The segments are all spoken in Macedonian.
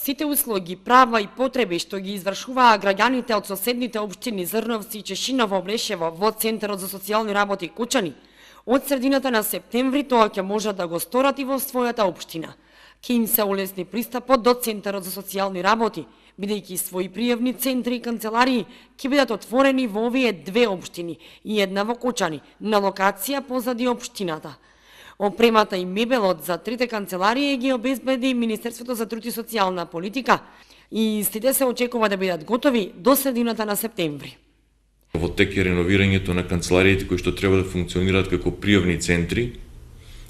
Сите услуги, права и потреби што ги извршуваа граѓаните од соседните општини Зрновци и Чешиново, Облешево во Центарот за социјални работи Кучани, од средината на септември тоа ќе можат да го сторат и во својата општина. Ќе им се улесни пристапот до Центарот за социјални работи, бидејќи своји пријавни центри и канцеларии ќе бидат отворени во овие две општини и една во Кучани, на локација позади општината. Опремата и мебелот за трите канцеларии ги обезбеди Министерството за труд и социјална политика и истите се очекува да бидат готови до средината на септември. Во тек е реновирањето на канцелариите кои што треба да функционираат како пријавни центри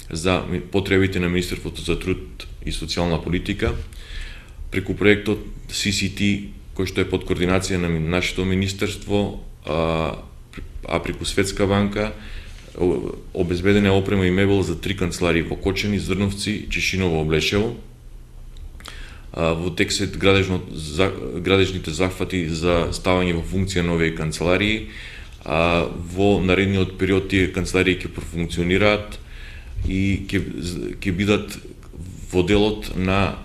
за потребите на Министерството за труд и социјална политика, преку проектот CCT, кој што е под координација на нашето министерство, а преку Светска банка, обезбедена е опрема и мебел за три канцеларии во Кочани, Зрновци, Чешиново, Облешево. Во тек се градежните захвати за ставање во функција на овие канцеларии. Во наредниот период тие канцеларии ќе профункционираат и ќе бидат во делот на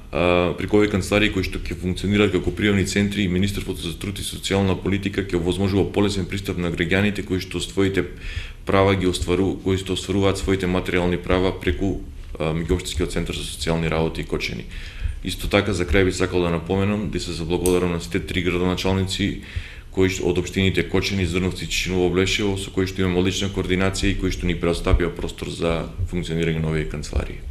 преку овие канцеларии кои што ќе функционираат како пријавни центри, Министерството за труд и социјална политика ќе овозможува полесен пристап на граѓаните кои што своите права кои што остваруваат своите материјални права преку Меѓуопштинскиот центар за социјални работи и Кочани. Исто така за крај би сакал да напоменам да се заблагодарам на сите три градоначалници кои од општините Кочани, Зрновци и Чешиново, Облешево, со кои што имаме одлична координација и кои што ни предоставија простор за функционирање на овие канцеларии.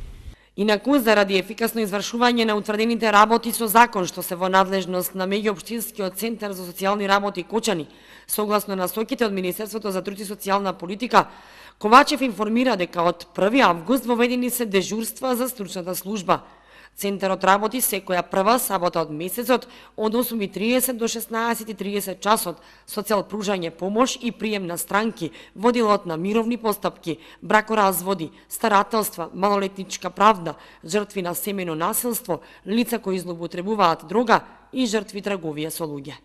Инаку, заради ефикасно извршување на утврдените работи со закон што се во надлежност на Меѓуопштинскиот центар за социјални работи Кочани, согласно насоките од Министерството за труд и социјална политика, Ковачев информира дека од 1 август воведени се дежурства за стручната служба. Центарот работи секоја прва сабота од месецот од 8:30 до 16:30 часот со цел пружање помош и прием на странки во делот на мировни постапки, бракоразводи, старателства, малолетничка правда, жртви на семено насилство, лица кои злоупотребуваат дрога и жртви трговија со луѓе.